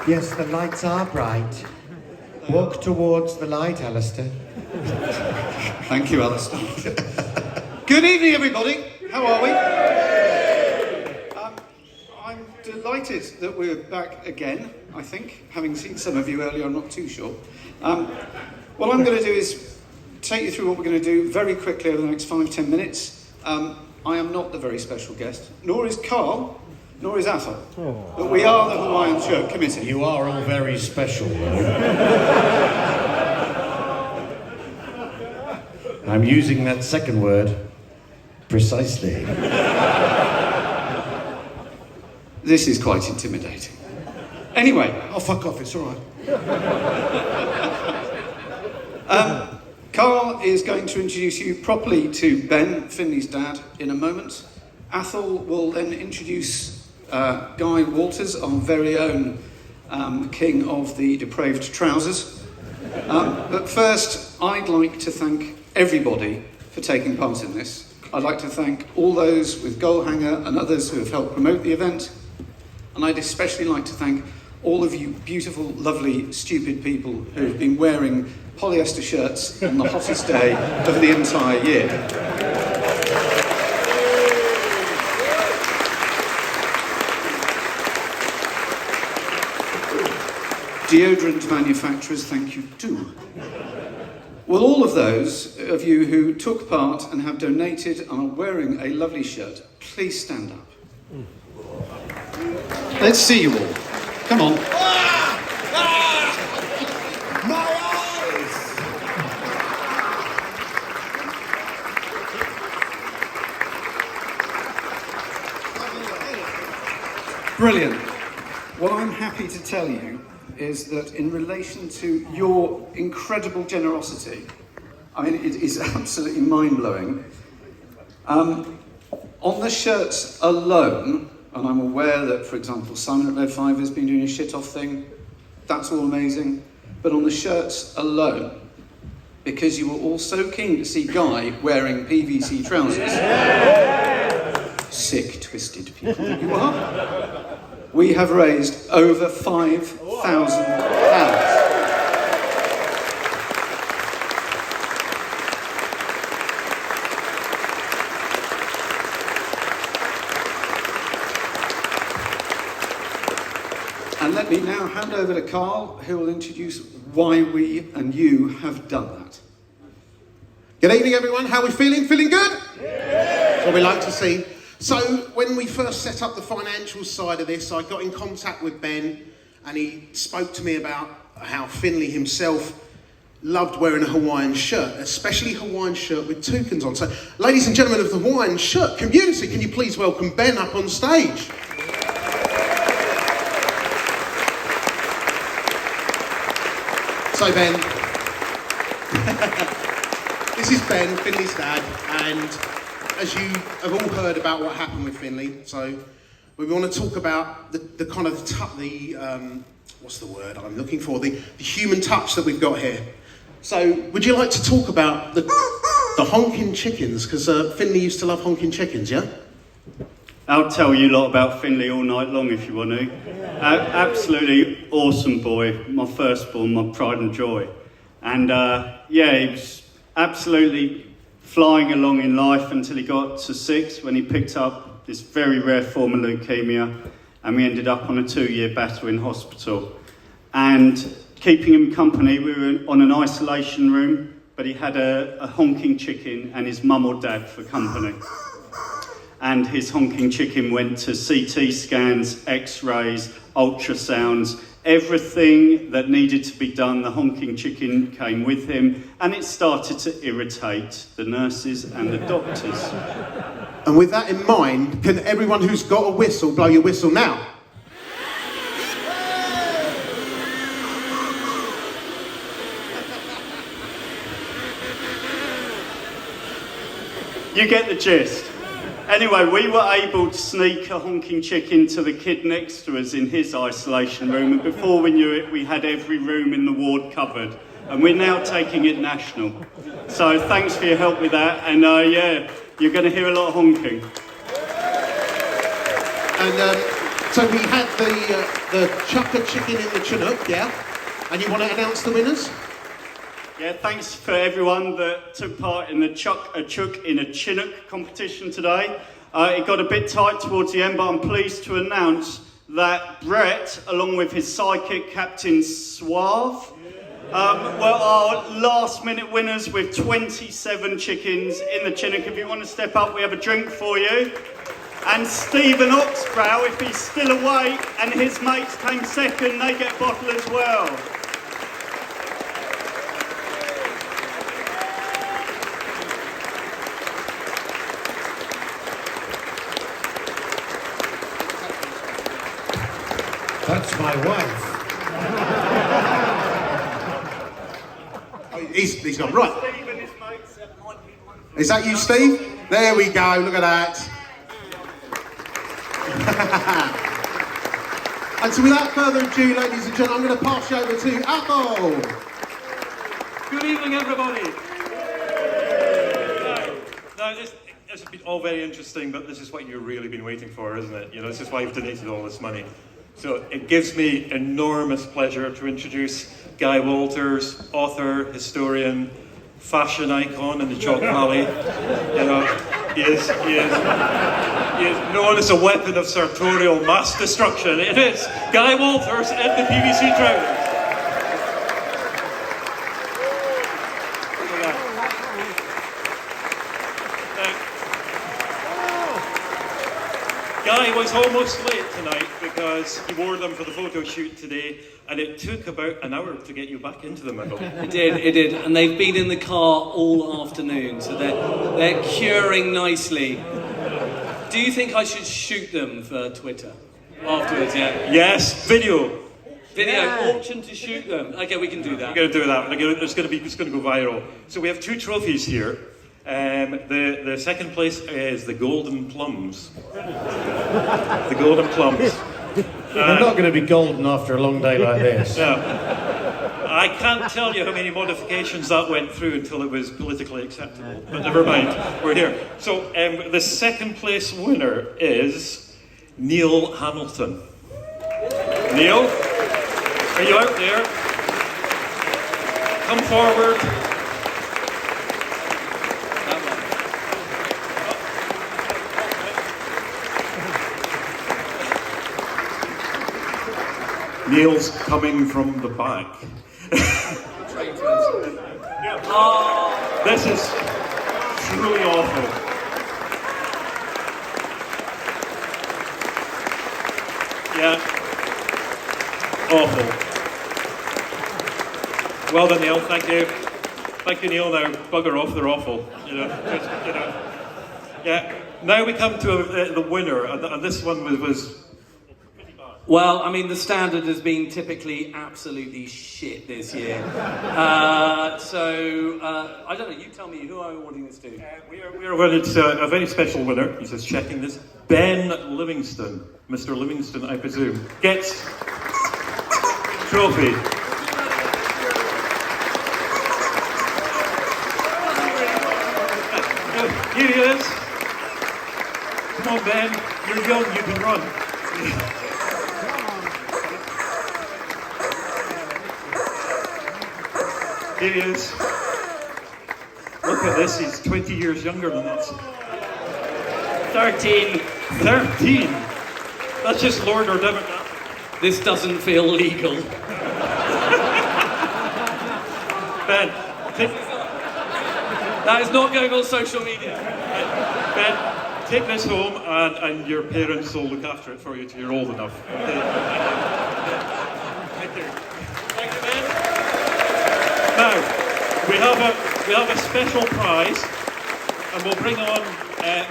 Yes, the lights are bright. Walk towards the light, Alistair. Thank you, Alistair. Good evening, everybody. How are we? I'm delighted that we're back again, I think. Having seen some of you earlier, I'm not too sure. What I'm going to do is take you through what we're going to do very quickly over the next 5-10 minutes. I am not the very special guest, nor is Carl, nor is Athol. But we are the Hawaiian Shirt Committee. You are all very special, though. I'm using that second word precisely. This is quite intimidating. Anyway. Oh, fuck off, it's all right. Carl is going to introduce you properly to Ben, Finley's dad, in a moment. Athol will then introduce Guy Walters, our very own king of the depraved trousers. But first, I'd like to thank everybody for taking part in this. I'd like to thank all those with Goal Hanger and others who have helped promote the event. And I'd especially like to thank all of you beautiful, lovely, stupid people who have been wearing polyester shirts on the hottest day of the entire year. Deodorant manufacturers, thank you too. Well, all of those of you who took part and have donated and are wearing a lovely shirt, please stand up. Let's see you all. Come on. My eyes! Brilliant. What I'm happy to tell you is that in relation to your incredible generosity, I mean, it is absolutely mind-blowing. On the shirts alone, and I'm aware that, for example, Simon at Red 5 has been doing a Shitoff thing. That's all amazing. But on the shirts alone, because you were all so keen to see Guy wearing PVC trousers, sick, twisted people that you are, we have raised over £5,000. And let me now hand over to Carl, who will introduce why we and you have done that. Good evening, everyone. How are we feeling? Feeling good? That's what we like to see. So, when we first set up the financial side of this, I got in contact with Ben, and he spoke to me about how Finley himself loved wearing a Hawaiian shirt, especially Hawaiian shirt with toucans on. So, ladies and gentlemen of the Hawaiian Shirt community, can you please welcome Ben up on stage? So Ben, this is Ben, Finley's dad, and as you have all heard about what happened with Finley, so we want to talk about the kind of what's the word I'm looking for, the human touch that we've got here. So would you like to talk about the honking chickens, because Finley used to love honking chickens, yeah? I'll tell you a lot about Finley all night long if you want to. Absolutely awesome boy, my firstborn, my pride and joy. And he was absolutely flying along in life until he got to 6, when he picked up this very rare form of leukemia, and we ended up on a 2-year battle in hospital. And keeping him company, we were on an isolation room, but he had a honking chicken and his mum or dad for company. And his honking chicken went to CT scans, x-rays, ultrasounds, everything that needed to be done, the honking chicken came with him, and it started to irritate the nurses and the doctors. And with that in mind, can everyone who's got a whistle blow your whistle now? You get the gist. Anyway, we were able to sneak a honking chicken to the kid next to us in his isolation room, and before we knew it, we had every room in the ward covered, and we're now taking it national. So thanks for your help with that, and you're going to hear a lot of honking. And So we had the chucker chicken in the Chinook, yeah? And you want to announce the winners? Yeah, thanks for everyone that took part in the Chuck a Chook in a Chinook competition today. It got a bit tight towards the end, but I'm pleased to announce that Brett, along with his sidekick, Captain Suave, were our last-minute winners with 27 chickens in the Chinook. If you want to step up, we have a drink for you. And Stephen Oxbrow, if he's still awake, and his mates came second, they get a bottle as well. That's my wife. He's gone, right. Is that you, Steve? There we go, look at that. And so without further ado, ladies and gentlemen, I'm going to pass you over to Athol. Good evening, everybody. Now, this has been all very interesting, but this is what you've really been waiting for, isn't it? You know, this is why you've donated all this money. So it gives me enormous pleasure to introduce Guy Walters, author, historian, fashion icon in the Chalk Valley. You know, he is known as a weapon of sartorial mass destruction. It is Guy Walters and the PVC trousers. Guy was almost late tonight because he wore them for the photo shoot today, and it took about an hour to get you back into them, I believe. It did, and they've been in the car all afternoon, so they're curing nicely. Do you think I should shoot them for Twitter afterwards? Yeah. Yes, video. Auction to shoot them. Okay, we can do that. We're going to do that. It's going to go viral. So we have two trophies here. The second place is the Golden Plums. The Golden Plums. They're not going to be golden after a long day like this. I can't tell you how many modifications that went through until it was politically acceptable. But never mind, we're here. So the second place winner is Neil Hamilton. Neil, are you out there? Come forward. Neil's coming from the back. This is truly awful. Yeah. Awful. Well done, Neil. Thank you. Thank you, Neil. Now, bugger off. They're awful. You know. Yeah. Now we come to the winner, and this one was. Well, I mean, the standard has been typically absolutely shit this year. So, I don't know, you tell me, who are we awarding this to? We are awarded a very special winner. He's just checking this. Ben Livingston, Mr. Livingston, I presume, gets trophy. Here he is. Come on, Ben. You're young, you can run. Here he is. Look at this, he's 20 years younger than us. 13. 13? That's just Lord or Devon. This doesn't feel legal. Ben, That is not going on social media. Ben, take this home and your parents will look after it for you till you're old enough. Okay. Thank you. Thank you, Ben. Now, we have a special prize, and we'll bring on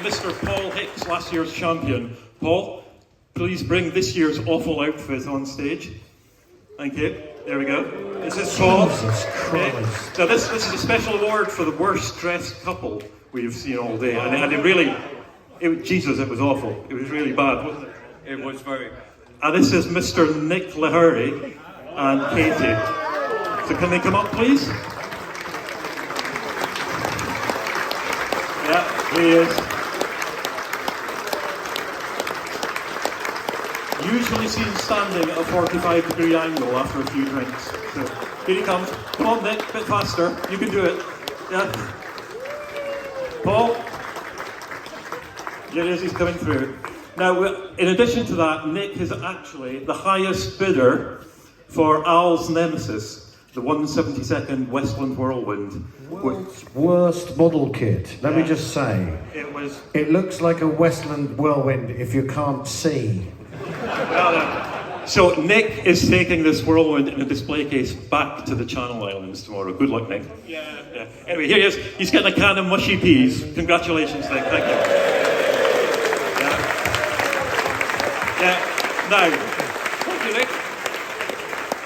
Mr. Paul Hicks, last year's champion. Paul, please bring this year's awful outfit on stage. Thank you. There we go. This is Paul. Jesus Christ. Okay. Now this is a special award for the worst dressed couple we've seen all day, and it really, Jesus, it was awful. It was really bad, wasn't it? It was very. And this is Mr. Nick Lahiri and Katie. So can they come up, please? Yeah, here he is. You usually seen standing at a 45-degree angle after a few drinks. So here he comes. Come on, Nick, a bit faster. You can do it. Yeah. Paul. Here he is, he's coming through. Now, in addition to that, Nick is actually the highest bidder for Al's nemesis, the 172nd Westland Whirlwind. World's worst model kit. Let me just say, it looks like a Westland Whirlwind if you can't see. So Nick is taking this Whirlwind in a display case back to the Channel Islands tomorrow. Good luck, Nick. Yeah. Anyway, here he is. He's getting a can of mushy peas. Congratulations, Nick. Thank you. Now, thank you, Nick.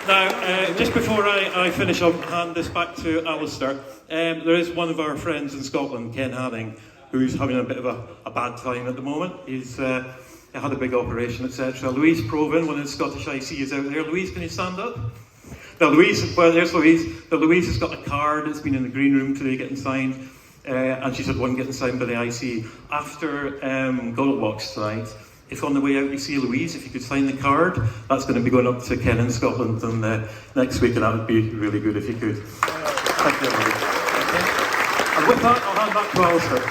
Now, just before I finish, I'll hand this back to Alistair. There is one of our friends in Scotland, Ken Hanning, who's having a bit of a bad time at the moment. He's had a big operation, etc. Louise Proven, one of the Scottish IC, is out there. Louise, can you stand up? Now, Louise, well, there's Louise. Now, Louise has got a card that's been in the green room today getting signed, and she's had one getting signed by the IC. After Goldbox tonight, if on the way out you see Louise, if you could sign the card, that's going to be going up to Ken in Scotland and next week, and that would be really good if you could. Thank you, everybody. Okay. And with that, I'll hand back to Alistair.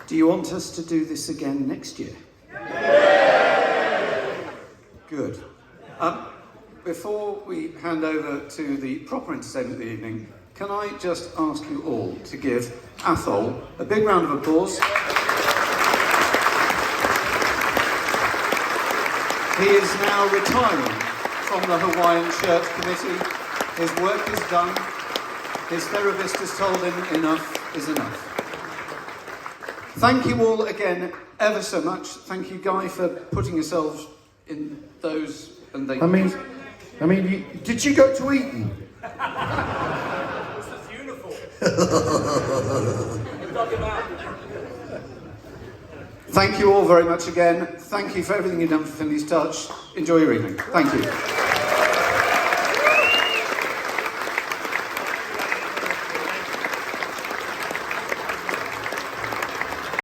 Do you want us to do this again next year? Good. Before we hand over to the proper entertainment of the evening, can I just ask you all to give Athol a big round of applause? He is now retiring from the Hawaiian Shirt Committee. His work is done. His therapist has told him enough is enough. Thank you all again ever so much. Thank you, Guy, for putting yourselves in those and they. I mean, did you go to Eton? Thank you all very much again. Thank you for everything you've done for Finley's Touch. Enjoy your evening. Thank you.